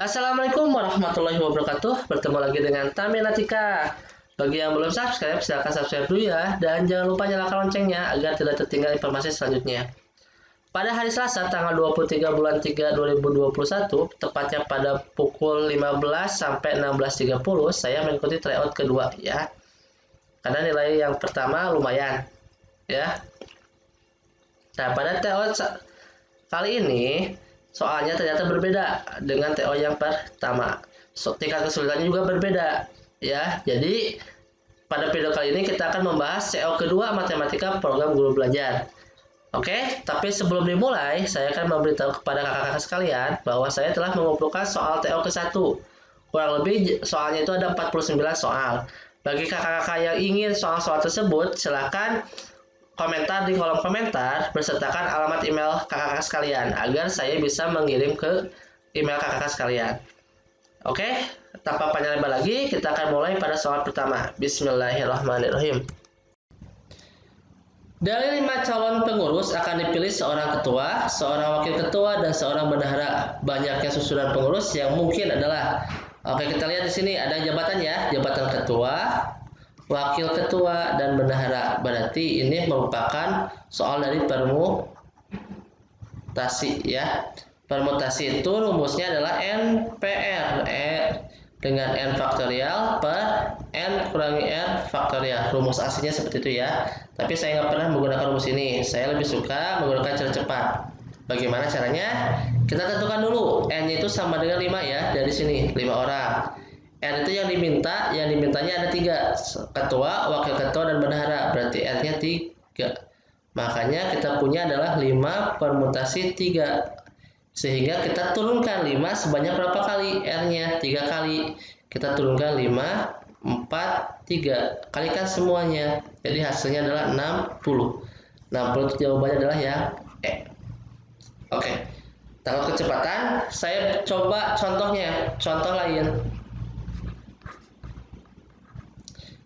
Assalamualaikum warahmatullahi wabarakatuh. Bertemu lagi dengan Tami Natika. Bagi yang belum subscribe, silahkan subscribe dulu ya. Dan jangan lupa nyalakan loncengnya agar tidak tertinggal informasi selanjutnya. Pada hari Selasa, tanggal 23 bulan 3 2021, tepatnya pada pukul 15 sampai 16.30, saya mengikuti tryout kedua ya. Karena nilai yang pertama lumayan ya. Nah, pada tryout kali ini soalnya ternyata berbeda dengan TO yang pertama. Tingkat kesulitannya juga berbeda ya. Jadi pada video kali ini kita akan membahas CO kedua matematika program guru belajar. Oke, tapi sebelum dimulai, saya akan memberitahu kepada kakak-kakak sekalian bahwa saya telah mengumpulkan soal TO ke-1. Kurang lebih soalnya itu ada 49 soal. Bagi kakak-kakak yang ingin soal-soal tersebut, silakan komentar di kolom komentar bersertakan alamat email kakak-kakak sekalian agar saya bisa mengirim ke email kakak-kakak sekalian. Oke, tanpa panjang lebar lagi, kita akan mulai pada soal pertama. Bismillahirrahmanirrahim. Dari 5 calon pengurus akan dipilih seorang ketua, seorang wakil ketua, dan seorang bendahara. Banyaknya susunan pengurus yang mungkin adalah, oke kita lihat di sini ada jabatan ya, jabatan ketua, wakil ketua, dan bendahara. Berarti ini merupakan soal dari permutasi ya. Permutasi itu rumusnya adalah NPR dengan N faktorial per N kurangi R faktorial. Rumus aslinya seperti itu ya. Tapi saya nggak pernah menggunakan rumus ini. Saya lebih suka menggunakan cara cepat. Bagaimana caranya? Kita tentukan dulu. N itu sama dengan 5 ya. Dari sini 5 orang. N itu yang dimintanya ada 3. Ketua, wakil ketua, dan bendahara. Berarti N-nya 3. Makanya kita punya adalah 5 permutasi 3. Sehingga kita turunkan 5 sebanyak berapa kali? R-nya 3 kali. Kita turunkan 5, 4, 3. Kalikan semuanya. Jadi hasilnya adalah 60. 60 itu jawabannya adalah yang E. Oke. Takut kecepatan, saya coba contohnya. Contoh lain.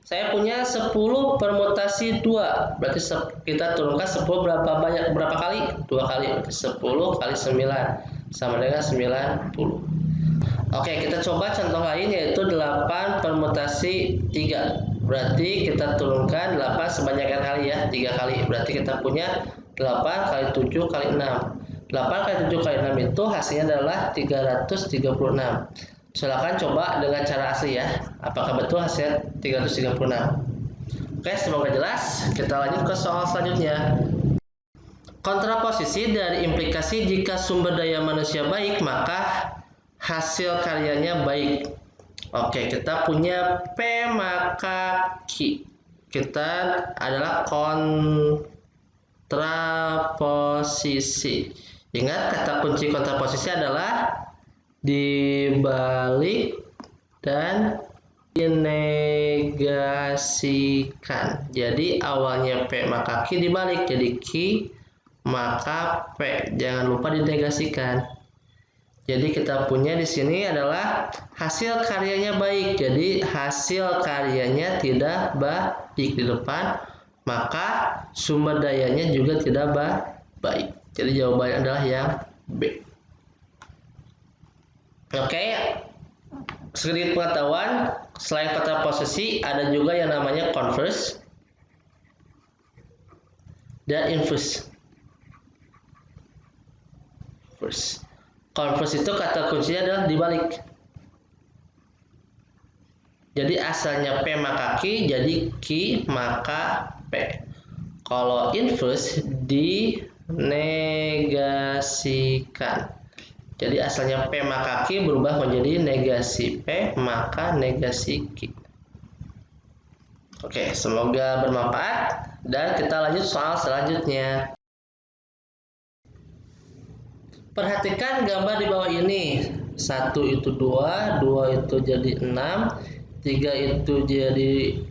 Saya punya 10 permutasi 2. Berarti kita turunkan 10 berapa kali? 2 kali. Berarti 10 kali 9 sama dengan 90. Oke, kita coba contoh lain yaitu 8 permutasi 3. Berarti kita turunkan 8 sebanyak n kali ya, 3 kali. Berarti kita punya 8 kali 7 kali 6. 8 kali 7 kali 6 itu hasilnya adalah 336. Silakan coba dengan cara asli ya. Apakah betul hasilnya 336? Oke, semoga jelas. Kita lanjut ke soal selanjutnya. Kontraposisi dari implikasi jika sumber daya manusia baik, maka hasil karyanya baik. Oke, kita punya P maka Q. Kita adalah kontraposisi. Ingat, kata kunci kontraposisi adalah dibalik dan dinegasikan. Jadi awalnya P maka Q dibalik jadi Q maka P. Jangan lupa dinegasikan. Jadi kita punya di sini adalah hasil karyanya baik. Jadi hasil karyanya tidak baik di depan, maka sumber dayanya juga tidak baik. Jadi jawabannya adalah yang B. Oke, sedikit pengetahuan, selain kontraposisi ada juga yang namanya converse dan inverse. Converse itu kata kuncinya adalah dibalik. Jadi asalnya P maka Q jadi Q maka P. Kalau inverse dinegasikan. Jadi asalnya P maka Q berubah menjadi negasi P maka negasi Q. Oke, semoga bermanfaat dan kita lanjut soal selanjutnya. Perhatikan gambar di bawah ini. 1 itu 2, 2 itu jadi 6, 3 itu jadi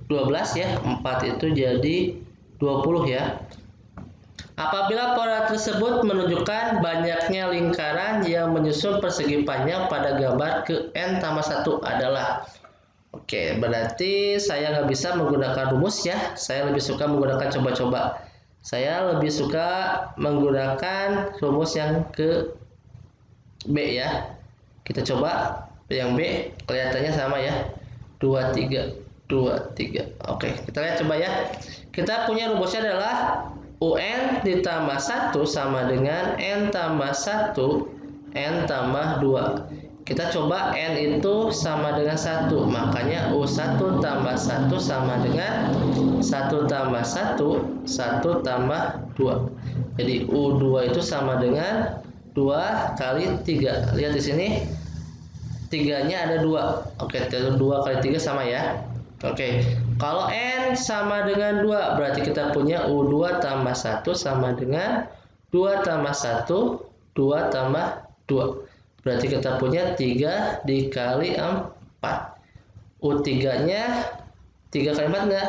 12 ya, 4 itu jadi 20 ya. Apabila pola tersebut menunjukkan banyaknya lingkaran yang menyusun persegi panjang pada gambar ke N tambah 1 adalah. Oke, berarti saya nggak bisa menggunakan rumus ya. Saya lebih suka menggunakan coba-coba. Saya lebih suka menggunakan rumus yang ke B ya. Kita coba yang B, kelihatannya sama ya. 23, 23. Oke, kita lihat coba ya. Kita punya rumusnya adalah UN ditambah 1 sama dengan N tambah 1, N tambah 2. Kita coba N itu sama dengan 1, makanya U1 tambah 1 sama dengan 1 tambah 1, 1 tambah 2. Jadi U2 itu sama dengan 2 kali 3. Lihat di sini, 3-nya ada 2. Oke, 2 kali 3 sama ya. Oke, kalau N sama dengan 2, berarti kita punya U2 tambah 1 sama dengan 2 tambah 1, 2 tambah 2. Berarti kita punya 3 dikali 4. U3-nya 3 kali 4 enggak?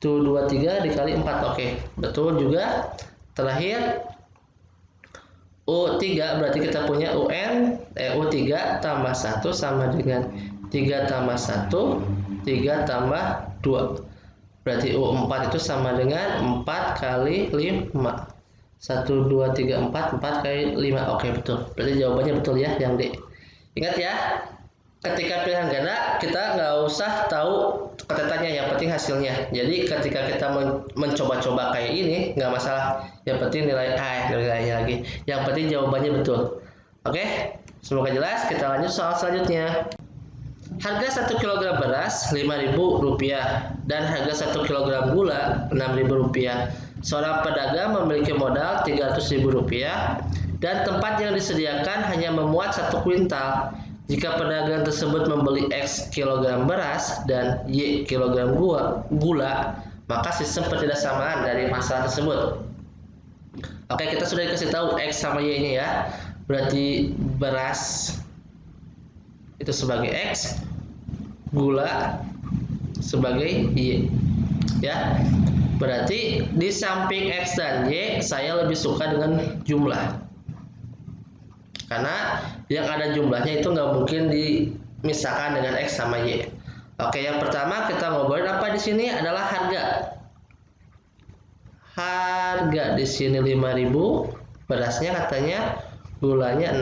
Tuh 23 dikali 4. Oke, betul juga. Terakhir U3 berarti kita punya U3 tambah 1 sama dengan 3 tambah 1, 3 tambah 2. Berarti U4 itu sama dengan 4 kali 5. 1, 2, 3, 4, 4 kali 5. Oke, betul. Berarti jawabannya betul ya, yang D. Ingat ya, ketika pilihan ganda, kita nggak usah tahu ketetannya, yang penting hasilnya. Jadi ketika kita mencoba-coba kayak ini, nggak masalah. Yang penting nilainya lagi. Yang penting jawabannya betul. Oke, semoga jelas. Kita lanjut soal selanjutnya. Harga 1 kg beras Rp5.000 dan harga 1 kg gula Rp6.000. Seorang pedagang memiliki modal Rp300.000 dan tempat yang disediakan hanya memuat 1 kuintal. Jika pedagang tersebut membeli X kilogram beras dan Y kilogram gula, maka sistem ketidaksamaan dari masalah tersebut. Oke, kita sudah dikasih tahu X sama Y-nya ya. Berarti beras itu sebagai X, gula sebagai Y. Ya. Berarti di samping X dan Y, saya lebih suka dengan jumlah. Karena yang ada jumlahnya itu nggak mungkin dimisahkan dengan X sama Y. Oke, yang pertama kita ngobrolin apa di sini adalah harga. Harga di sini 5.000, berasnya katanya gulanya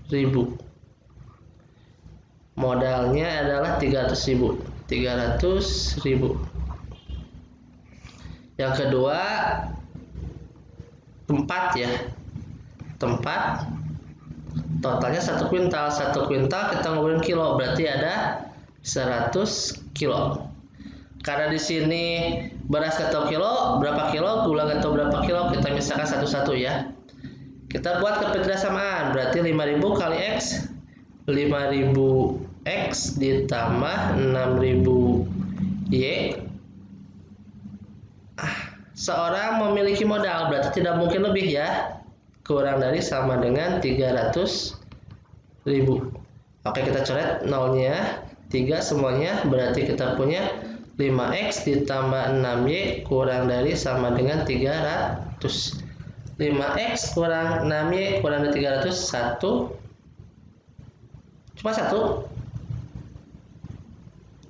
6.000. Modalnya adalah 300.000. 300.000. Yang kedua, tempat ya. Tempat totalnya 1 kuintal. 1 kuintal kita ngobrolin kilo, berarti ada 100 kilo. Karena di sini beras nggak tahu kilo, berapa kilo, gula nggak tahu berapa kilo, kita misalkan satu-satu ya. Kita buat ketidaksamaan, berarti 5.000 kali X, 5.000 X ditambah 6.000 Y. Seorang memiliki modal, berarti tidak mungkin lebih ya. Kurang dari sama dengan 300.000. Oke, kita coret nolnya 3 semuanya, berarti kita punya 5X ditambah 6Y kurang dari sama dengan 300. 5X kurang 6Y kurang dari 300, 1. Cuma 1.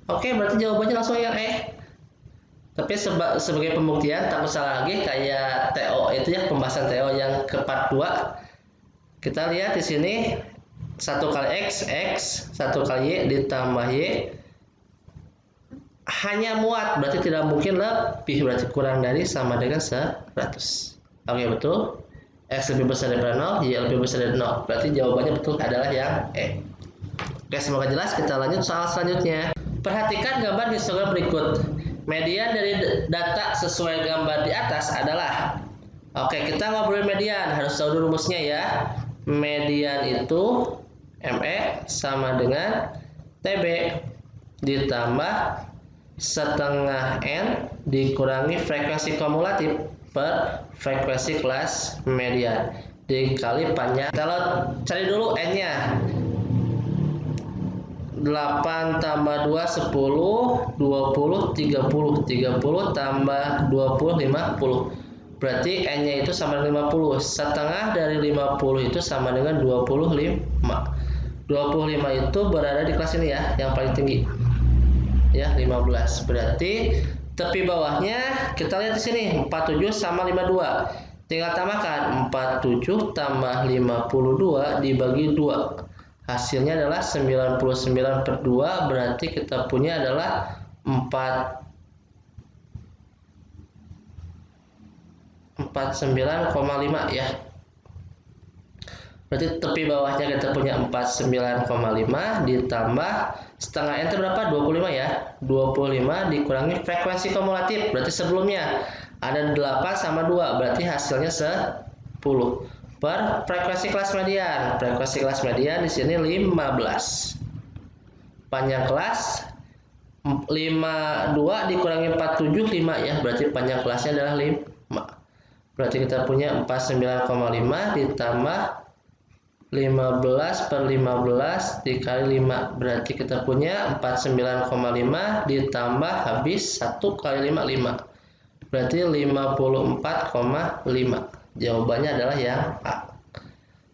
Oke, berarti jawabannya langsung yang E. Tapi sebagai pembuktian, tak usah lagi kayak TO itu ya, pembahasan TO yang ke part 2. Kita lihat di sini 1 kali X, 1 kali Y ditambah Y. Hanya muat, berarti tidak mungkin lebih, berarti kurang dari sama dengan 100. Oke, betul. X lebih besar daripada 0, Y lebih besar dari 0. Berarti jawabannya betul adalah yang E. Oke, semoga jelas. Kita lanjut soal selanjutnya. Perhatikan gambar histogram berikut. Median dari data sesuai gambar di atas adalah. Oke, kita ngobrolin median. Harus tahu dulu rumusnya ya. Median itu ME sama dengan TB ditambah setengah N dikurangi frekuensi kumulatif per frekuensi kelas median dikali panjang. Kalau cari dulu N-nya. 8 tambah 2 10, 20 30, 30 tambah 20 50. Berarti N-nya itu sama dengan 50. Setengah dari 50 itu sama dengan 25. 25 itu berada di kelas ini ya, yang paling tinggi. Ya, 15. Berarti tepi bawahnya kita lihat di sini 47 sama 52. Tinggal tambahkan 47 tambah 52 dibagi 2. Hasilnya adalah 99 per 2, berarti kita punya adalah 49,5 ya. Berarti tepi bawahnya kita punya 49,5 ditambah setengah N itu berapa? 25 ya. 25 dikurangi frekuensi kumulatif. Berarti sebelumnya ada 8 sama 2, berarti hasilnya 10. Per frekuensi kelas median. Frekuensi kelas median di sini 15. Panjang kelas 52 dikurangi 47, 5 ya. Berarti panjang kelasnya adalah 5. Berarti kita punya 49,5 ditambah 15 per 15 dikali 5. Berarti kita punya 49,5 ditambah habis 1 kali 5, 5. Berarti 54,5. Jawabannya adalah yang A.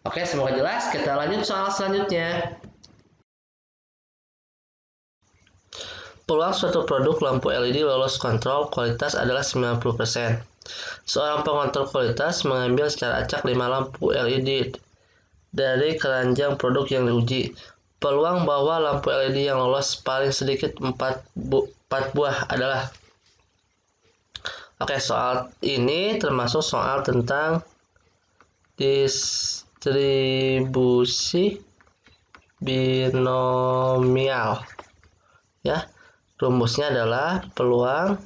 Oke, semoga jelas. Kita lanjut soal selanjutnya. Peluang suatu produk lampu LED lolos kontrol kualitas adalah 90%. Seorang pengontrol kualitas mengambil secara acak 5 lampu LED dari keranjang produk yang diuji. Peluang bahwa lampu LED yang lolos paling sedikit 4 buah adalah. Oke, soal ini termasuk soal tentang distribusi binomial. Ya, rumusnya adalah peluang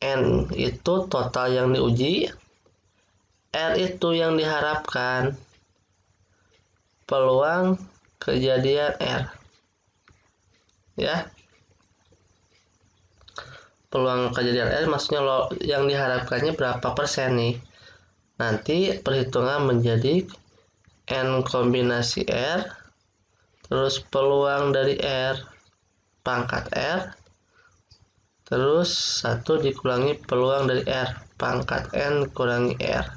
N itu total yang diuji, R itu yang diharapkan, peluang kejadian R. Ya. Peluang kejadian R maksudnya yang diharapkannya berapa persen nih. Nanti perhitungan menjadi N kombinasi R, terus peluang dari R pangkat R, terus 1 dikurangi peluang dari R pangkat N kurangi R.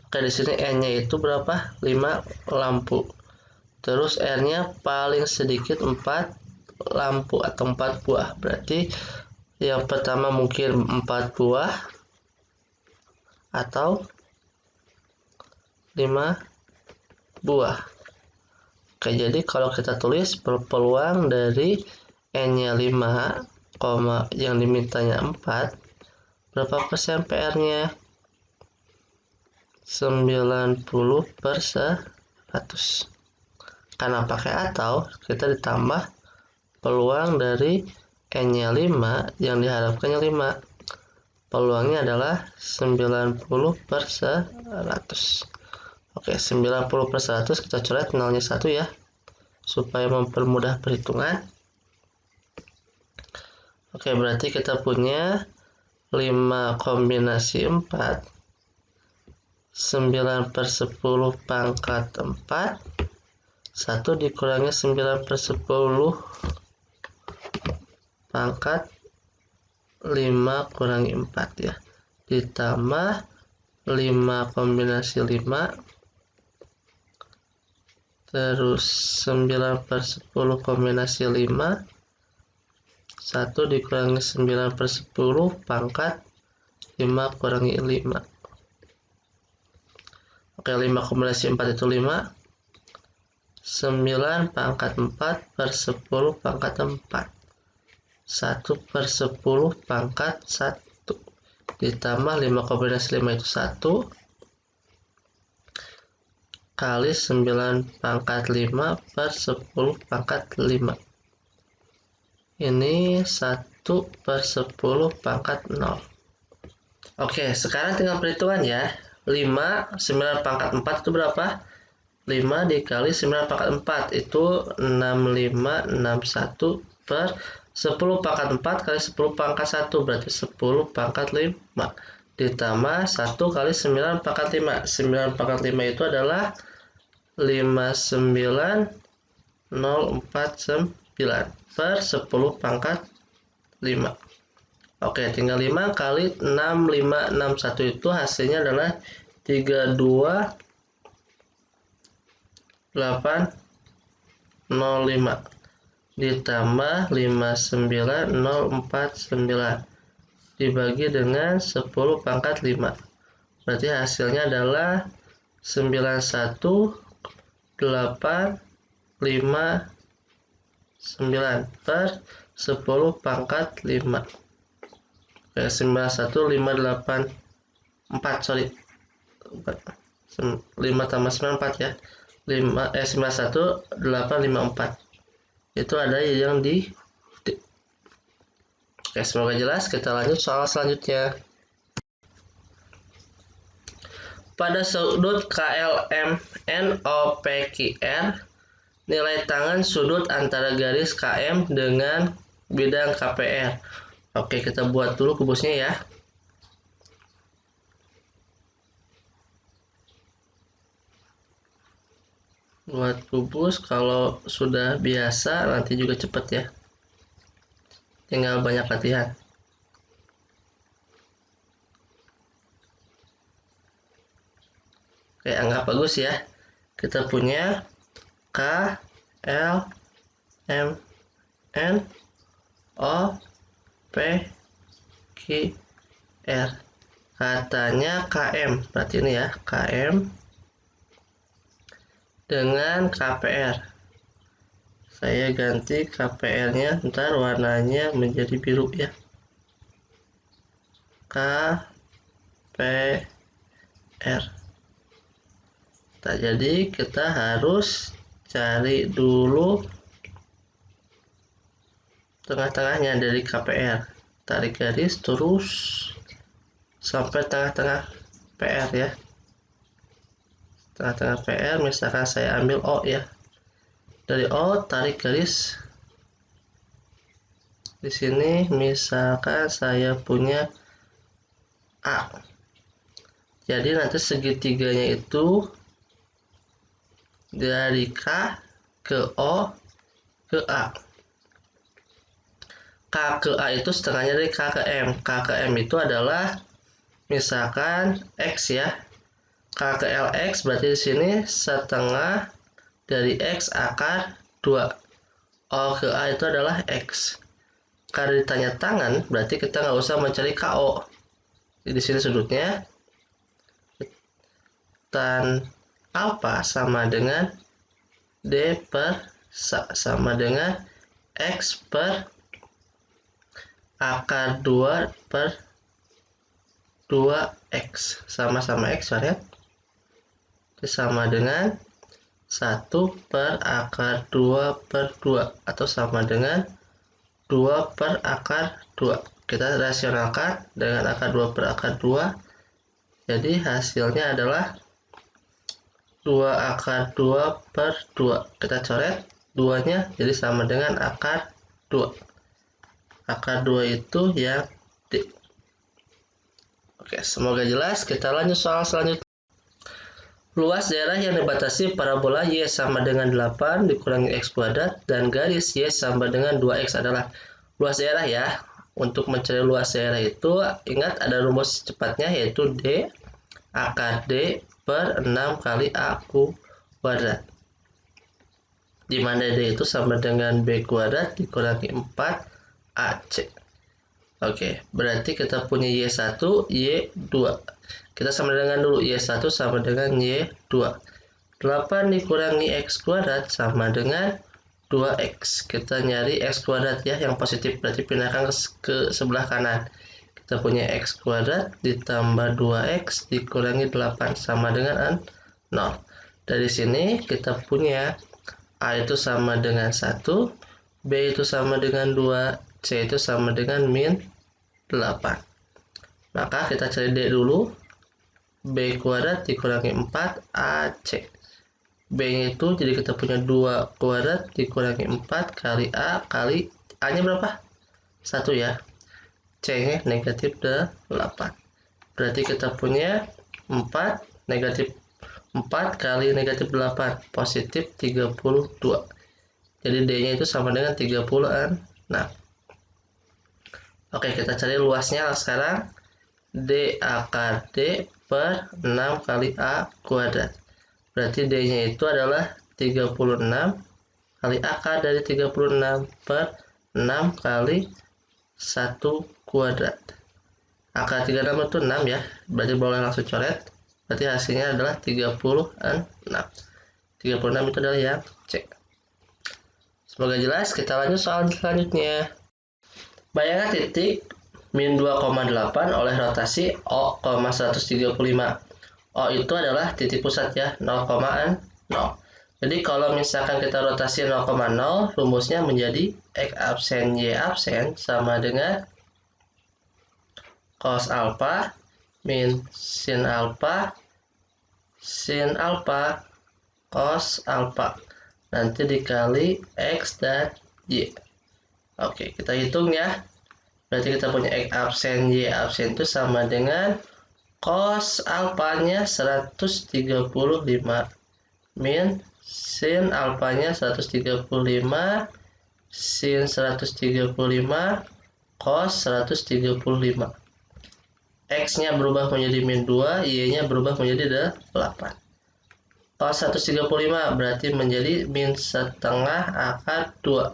Oke, di sini N-nya itu berapa? 5 lampu. Terus R-nya paling sedikit 4 lampu atau 4 buah. Berarti yang pertama mungkin 4 buah atau 5 buah. Oke, jadi kalau kita tulis peluang dari N-nya 5, yang dimintanya 4, berapa persen PR-nya? 90 per 100. Karena pakai atau, kita ditambah peluang dari N-nya 5, yang diharapkannya 5. Peluangnya adalah 90 per 100. Oke, 90 per 100 kita coret nolnya 1 ya, supaya mempermudah perhitungan. Oke, berarti kita punya 5 kombinasi 4, 9 per 10 pangkat 4, 1 dikurangi 9 per 10 pangkat 5 kurangi 4 ya, ditambah 5 kombinasi 5, terus 9 per 10 kombinasi 5, 1 dikurangi 9 per 10 pangkat 5 kurangi 5. Oke, 5 kombinasi 4 itu 5. 9 pangkat 4 per 10 pangkat 4. 1 per 10 pangkat 1. Ditambah 5 kombinasi 5 itu 1. Kali 9 pangkat 5 per 10 pangkat 5. Ini 1 per 10 pangkat 0. Oke, sekarang tinggal perhitungan ya. 5, 9 pangkat 4 itu berapa? 5 dikali 9 pangkat 4 itu 6561 per 10 pangkat 4 kali 10 pangkat 1 berarti 10 pangkat 5 ditambah 1 kali 9 pangkat 5. 9 pangkat 5 itu adalah 59049 per 10 pangkat 5. Oke, tinggal 5 kali 6561 itu hasilnya adalah 32805 ditambah 59049 dibagi dengan 10 pangkat 5. Berarti hasilnya adalah 91,5 8, 5, 9 per 10 pangkat 5. Oke, 91, 5, 8, 4, sorry. 5 tambah 9, 4 ya. 91, 8, 5, 4. Itu ada yang di D. Oke, semoga jelas. Kita lanjut soal selanjutnya. Pada sudut KLM NOPQR, nilai tangan sudut antara garis KM dengan bidang KPR. Oke, kita buat dulu kubusnya ya. Buat kubus, kalau sudah biasa nanti juga cepet ya. Tinggal banyak latihan. Oke, anggap bagus ya. Kita punya K, L, M, N, O, P, Q, R. Katanya KM, berarti ini ya, KM dengan KPR. Saya ganti KPR-nya, ntar warnanya menjadi biru ya. KPR. Nah, jadi kita harus cari dulu tengah-tengahnya dari KPR. Tarik garis terus sampai tengah-tengah PR ya. Tengah-tengah PR, misalkan saya ambil O ya. Dari O tarik garis di sini, misalkan saya punya A. Jadi nanti segitiganya itu dari K ke O ke A. K ke A itu setengahnya dari K ke M. K ke M itu adalah misalkan X ya. K ke LX berarti di sini setengah dari X akar 2. O ke A itu adalah X. Karena ditanya tangan, berarti kita nggak usah mencari KO. Di sini sudutnya tan alfa sama dengan D per sama dengan X per akar 2 per 2X. Sama-sama X ya. Sama dengan 1 per akar 2 per 2. Atau sama dengan 2 per akar 2. Kita rasionalkan dengan akar 2 per akar 2. Jadi hasilnya adalah 2 akar 2 per 2. Kita coret 2-nya jadi sama dengan akar 2. Akar 2 itu yang D. Oke, semoga jelas. Kita lanjut soal selanjutnya. Luas daerah yang dibatasi parabola Y sama dengan 8 dikurangi X kuadrat dan garis Y sama dengan 2X adalah luas daerah ya. Untuk mencari luas daerah itu, ingat ada rumus cepatnya yaitu D akar D per 6 kali A kuadrat. Di mana D itu sama dengan B kuadrat dikurangi 4 AC. Oke, berarti kita punya Y1, Y2. Kita sama dengan dulu, Y1 sama dengan Y2. 8 dikurangi X kuadrat sama dengan 2X. Kita nyari X kuadrat ya, yang positif. Berarti pindahkan ke sebelah kanan. Kita punya X kuadrat ditambah 2X dikurangi 8 sama dengan 0. Dari sini kita punya A itu sama dengan 1, B itu sama dengan 2, C itu sama dengan min 8. Maka kita cari D dulu. B kuadrat dikurangi 4 AC. B-nya itu jadi kita punya 2 kuadrat dikurangi 4 kali A kali A-nya berapa? 1 ya. C-nya negatif 8. Berarti kita punya 4 negatif 4 kali negatif 8 positif 32. Jadi D-nya itu sama dengan 36. Oke, kita cari luasnya sekarang. D akar D per 6 kali A kuadrat. Berarti D-nya itu adalah 36 kali akar dari 36 per 6 kali 1 kuadrat. Akar 36 itu 6 ya. Berarti boleh langsung coret. Berarti hasilnya adalah 36. 36 itu adalah yang C. Semoga jelas, kita lanjut soal selanjutnya. Bayangkan titik min 2,8 oleh rotasi O, 135. O itu adalah titik pusat ya, 0,0. Jadi kalau misalkan kita rotasi 0,0, rumusnya menjadi X absen Y absen sama dengan cos alpha min sin alpha cos alpha. Nanti dikali X dan Y. Oke, kita hitung ya. Berarti kita punya X absen Y absen itu sama dengan cos alpanya 135 min sin alpanya 135 sin 135 cos 135. X-nya berubah menjadi min 2, Y-nya berubah menjadi 8. Cos 135 berarti menjadi min setengah akar 2.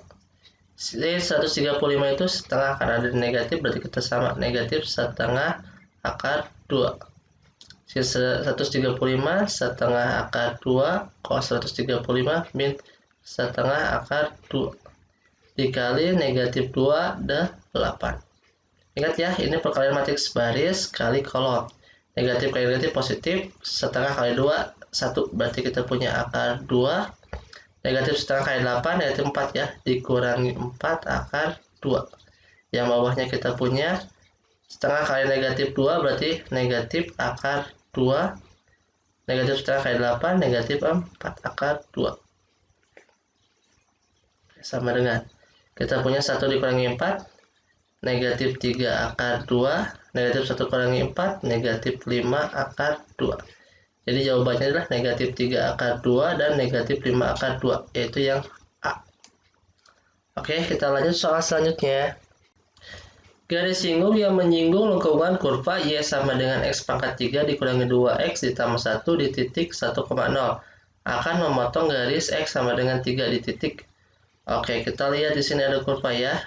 Sin 135 itu setengah karena ada negatif, berarti kita sama negatif setengah akar 2. Sin 135 setengah akar 2 cos 135 min setengah akar 2 dikali negatif 2 dan 8. Ingat ya, ini perkalian matriks baris kali kolom. Negatif kali negatif positif, setengah kali 2 1, berarti kita punya akar 2. Negatif setengah kali 8 negatif 4 ya, dikurangi 4 akar 2. Yang bawahnya kita punya setengah kali negatif 2 berarti negatif akar 2. Negatif setengah kali 8 negatif 4 akar 2. Sama dengan kita punya 1 dikurangi 4 negatif 3 akar 2. Negatif 1 kurangi 4 negatif 5 akar 2. Jadi jawabannya adalah negatif 3 akar 2 dan negatif 5 akar 2, yaitu yang A. Oke, kita lanjut soal selanjutnya. Garis singgung yang menyinggung lengkungan kurva Y sama dengan X pangkat 3 dikurangi 2X ditambah 1 di titik 1,0 akan memotong garis X sama dengan 3 di titik. Oke, kita lihat di sini ada kurva ya.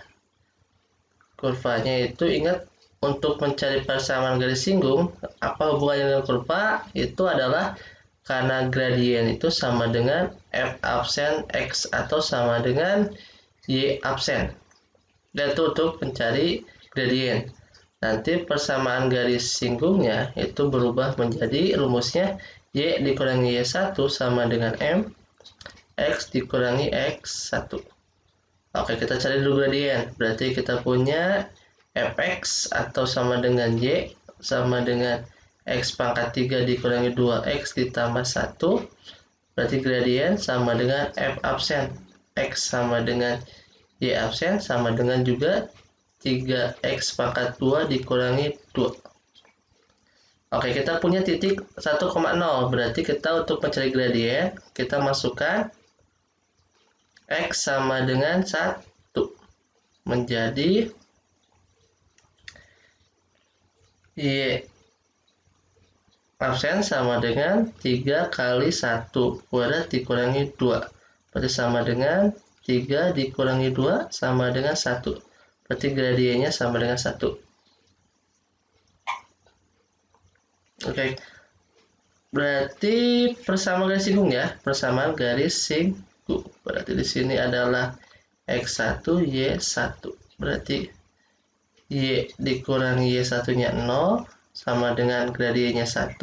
Kurvanya itu ingat, untuk mencari persamaan garis singgung, apa hubungannya dengan kurva? Itu adalah karena gradien itu sama dengan F absen X atau sama dengan Y absen. Dan itu untuk mencari gradien. Nanti persamaan garis singgungnya itu berubah menjadi rumusnya Y dikurangi Y1 sama dengan M X dikurangi X1. Oke, kita cari dulu gradien. Berarti kita punya Fx atau sama dengan Y sama dengan X pangkat 3 dikurangi 2X ditambah 1. Berarti gradien sama dengan F absen X sama dengan Y absen sama dengan juga 3X pangkat 2 dikurangi 2. Oke, kita punya titik 1,0. Berarti kita untuk mencari gradien, kita masukkan X sama dengan 1 menjadi Y absen sama dengan 3 kali 1 kuadrat dikurangi 2. Berarti sama dengan 3 dikurangi 2 sama dengan 1. Berarti gradiennya sama dengan 1. Oke. Berarti persamaan garis singgung ya. Persamaan garis singgung. Berarti di sini adalah X1 Y1. Berarti Y dikurangi Y1-nya 0 sama dengan gradiennya 1.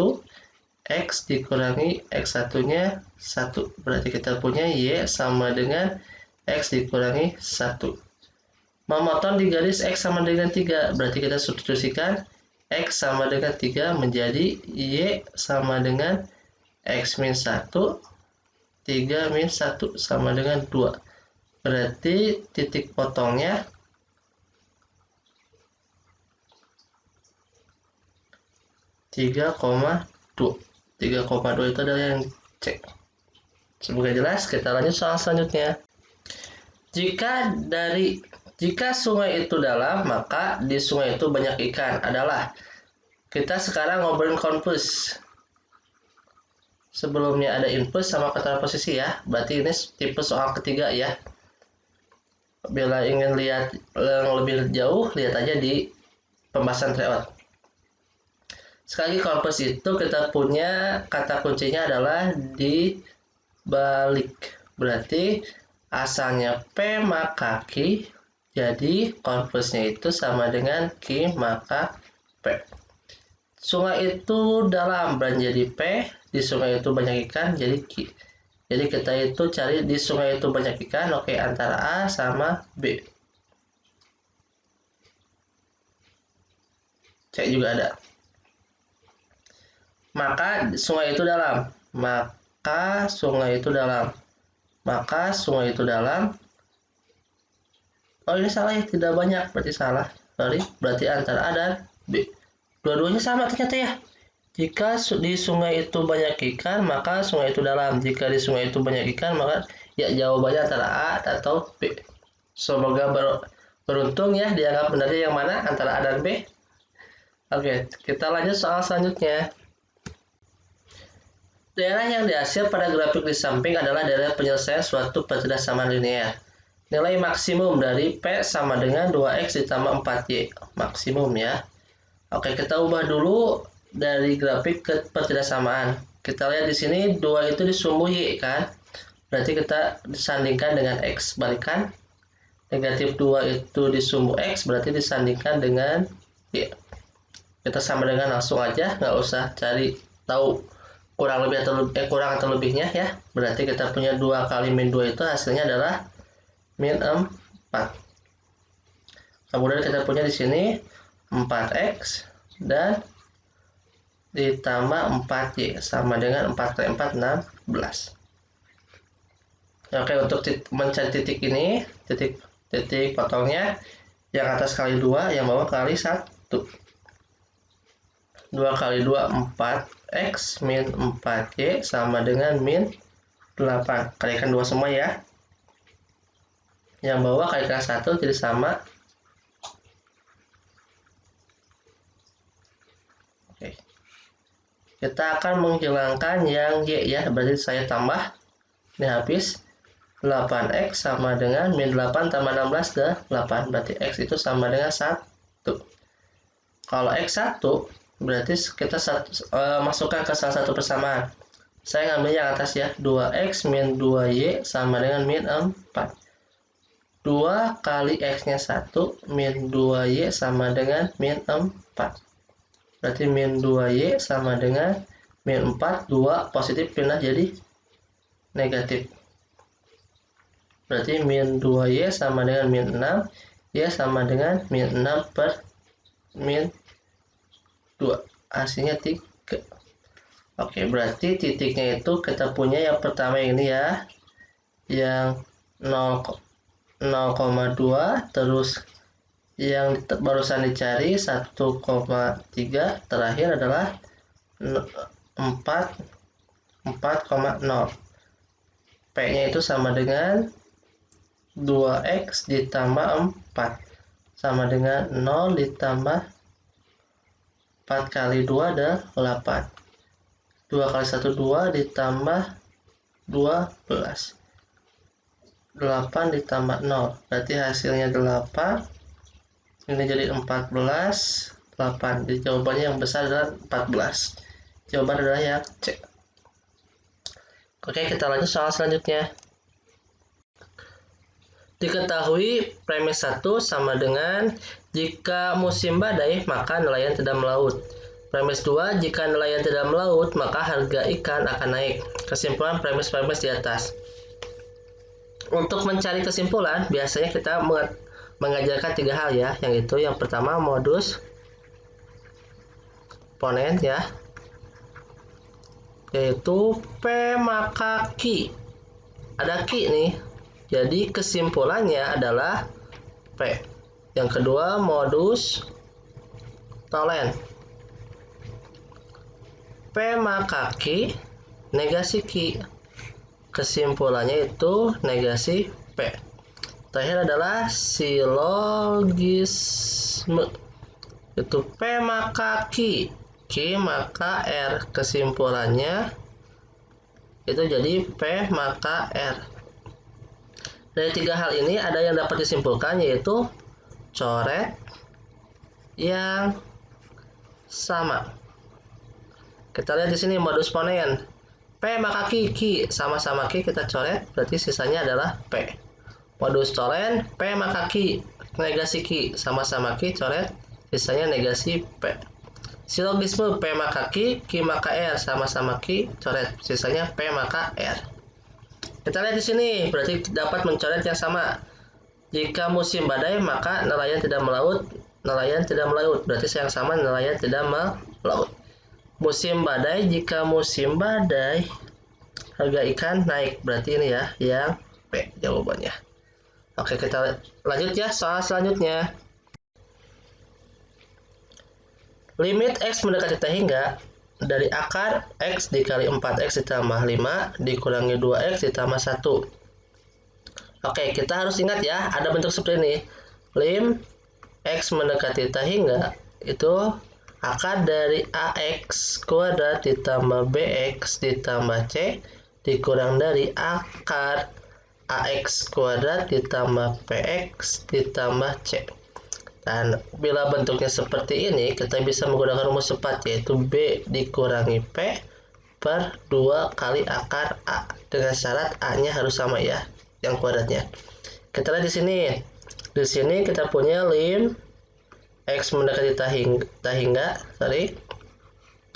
X dikurangi X1-nya 1. Berarti kita punya Y sama dengan X dikurangi 1. Memotong di garis X sama dengan 3. Berarti kita substitusikan X sama dengan 3 menjadi Y sama dengan X min 1. 3 min 1 sama dengan 2. Berarti titik potongnya 3,2. 3,2 itu adalah yang C. Semoga jelas, kita lanjut soal selanjutnya. Jika sungai itu dalam, maka di sungai itu banyak ikan. Adalah, kita sekarang ngobrolin konfus. Sebelumnya ada input sama keterangan posisi ya. Berarti ini tipe soal ketiga ya. Bila ingin lihat yang lebih jauh, lihat aja di pembahasan tryout. Sekali lagi, konfus itu kita punya kata kuncinya adalah di balik. Berarti asalnya P maka Q, jadi konversinya itu sama dengan Q maka P. Sungai itu dalam, jadi P, di sungai itu banyak ikan, jadi Q. Jadi kita itu cari di sungai itu banyak ikan, oke, antara A sama B. C juga ada. Maka sungai itu dalam. Maka sungai itu dalam. Maka sungai itu dalam. Oh, ini salah ya, tidak banyak, berarti salah. Sorry, berarti antara A dan B. Dua-duanya sama ternyata ya. Jika di sungai itu banyak ikan, maka sungai itu dalam. Jika di sungai itu banyak ikan, maka ya jawabannya antara A atau B. Semoga beruntung ya, dianggap benarnya yang mana antara A dan B. Oke, kita lanjut soal selanjutnya. Daerah yang dihasil pada grafik di samping adalah daerah penyelesaian suatu percerdasan linear. Nilai maksimum dari P sama dengan 2X ditambah 4Y. Maksimum ya. Oke, kita ubah dulu dari grafik ke percerdasamaan. Kita lihat di sini 2 itu disumbu Y kan. Berarti kita disandingkan dengan X. Balikan. Negatif 2 itu disumbu X, berarti disandingkan dengan Y. Kita sama dengan langsung aja, nggak usah cari tahu kurang atau lebihnya ya. Berarti kita punya 2 kali min 2 itu hasilnya adalah min 4. Kemudian kita punya di sini 4x dan ditambah 4y sama dengan 4 kali 4 16. Oke, untuk mencari titik ini, titik potongnya yang atas kali 2, yang bawah kali 1. 2 kali 2 4x min 4y sama dengan min 8. Kalikan 2 semua ya. Yang bawah kalikan 1 jadi sama. Oke. Kita akan menghilangkan yang y ya. Berarti saya tambah. Ini habis. 8x sama dengan min 8 tambah 16 ke 8. Berarti x itu sama dengan 1. Kalau x 1 berarti kita masukkan ke salah satu persamaan. Saya ngambil yang atas ya. 2x min 2y sama dengan min 4. 2 kali x-nya 1 min 2y sama dengan min 4. Berarti min 2y sama dengan min 4. 2 positif pindah jadi negatif. Berarti min 2y sama dengan min 6. Y sama dengan min 6 per min 2, hasilnya 3. Oke, berarti titiknya itu kita punya yang pertama ini ya, yang 0,2, terus yang barusan dicari 1,3, terakhir adalah 4,0. P nya itu sama dengan 2x ditambah 4 sama dengan 0 ditambah 4 kali 2 adalah 8. 2 kali 1 2 ditambah 12. 8 ditambah 0. Berarti hasilnya 8. Ini jadi 14. 8. Jadi jawabannya yang besar adalah 14. Jawaban adalah yang C. Oke, kita lanjut soal selanjutnya. Diketahui premis 1 sama dengan jika musim badai maka nelayan tidak melaut. Premis 2, jika nelayan tidak melaut maka harga ikan akan naik. Kesimpulan premis-premis di atas. Untuk mencari kesimpulan biasanya kita mengajarkan 3 hal ya, yaitu yang pertama modus ponen ya, yaitu P maka Q. Ada Q nih. Jadi kesimpulannya adalah P. Yang kedua modus tolen. P maka Q, negasi Q. Kesimpulannya itu negasi P. Terakhir adalah silogisme. Itu P maka Q, Q maka R. Kesimpulannya itu jadi P maka R. Dari 3 hal ini ada yang dapat disimpulkan, yaitu coret yang sama. Kita lihat di sini modus ponen. P maka Q sama-sama Q kita coret, berarti sisanya adalah P. Modus tolen P maka Q negasi Q sama-sama Q coret, sisanya negasi P. Silogisme P maka Q maka R sama-sama Q coret, sisanya P maka R. Kita lihat di sini, berarti dapat mencoret yang sama. Jika musim badai maka nelayan tidak melaut, berarti yang sama nelayan tidak melaut. Musim badai, jika musim badai harga ikan naik, berarti ini ya yang P jawabannya. Oke, kita lanjut ya soal selanjutnya. Limit X mendekati T hingga dari akar X dikali 4X ditambah 5 dikurangi 2X ditambah 1. Oke, kita harus ingat ya, ada bentuk seperti ini. Lim X mendekati T hingga itu akar dari AX kuadrat ditambah BX ditambah C dikurang dari akar AX kuadrat ditambah PX ditambah C. Dan bila bentuknya seperti ini, kita bisa menggunakan rumus cepat, yaitu B dikurangi P per 2 kali akar A. Dengan syarat A-nya harus sama ya, yang kuadratnya. Kita lihat di sini. Di sini kita punya lim X mendekati T hingga,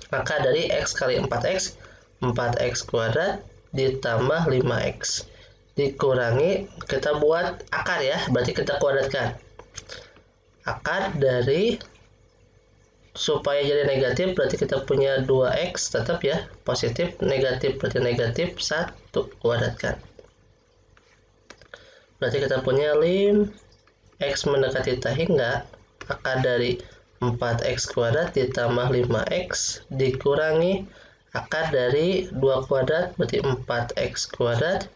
maka dari X kali 4X, 4X kuadrat ditambah 5X. Dikurangi, kita buat akar ya, berarti kita kuadratkan. Akar dari, supaya jadi negatif, berarti kita punya 2X, tetap ya, positif, negatif, berarti negatif 1, kuadratkan. Berarti kita punya lim X mendekati T hingga, akar dari 4X kuadrat ditambah 5X dikurangi akar dari 2 kuadrat, berarti 4X kuadrat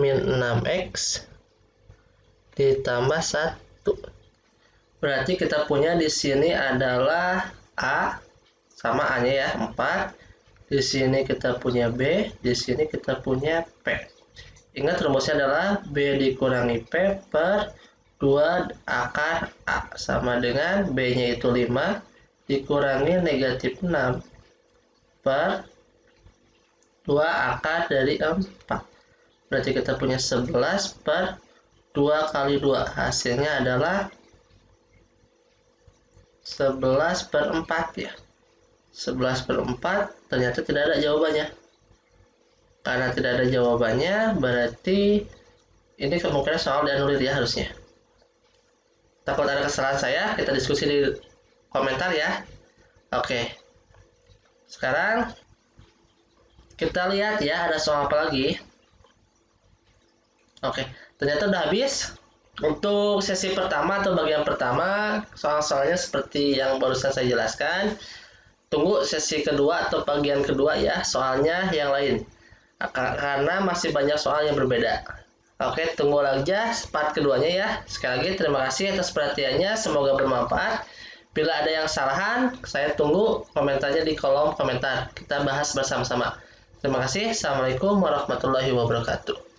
min 6X ditambah 1. Berarti kita punya di sini adalah A, sama A-nya ya, 4. Di sini kita punya B, di sini kita punya P. Ingat rumusnya adalah B dikurangi P per 2 akar A sama dengan B-nya itu 5 dikurangi negatif 6 per 2 akar dari 4. Berarti kita punya 11 per 2 kali 2. Hasilnya adalah 11 per 4 ya. 11 per 4 ternyata tidak ada jawabannya. Karena tidak ada jawabannya, berarti ini kemungkinan soal dianulir ya harusnya. Takut ada kesalahan saya, kita diskusi di komentar ya. Oke. Sekarang kita lihat ya, ada soal apa lagi. Oke, ternyata udah habis. Untuk sesi pertama atau bagian pertama, soal-soalnya seperti yang barusan saya jelaskan. Tunggu sesi kedua atau bagian kedua ya, soalnya yang lain. Karena masih banyak soal yang berbeda. Oke, tunggu aja part keduanya ya. Sekali lagi terima kasih atas perhatiannya, semoga bermanfaat. Bila ada yang kesalahan, saya tunggu komentarnya di kolom komentar. Kita bahas bersama-sama. Terima kasih. Assalamualaikum warahmatullahi wabarakatuh.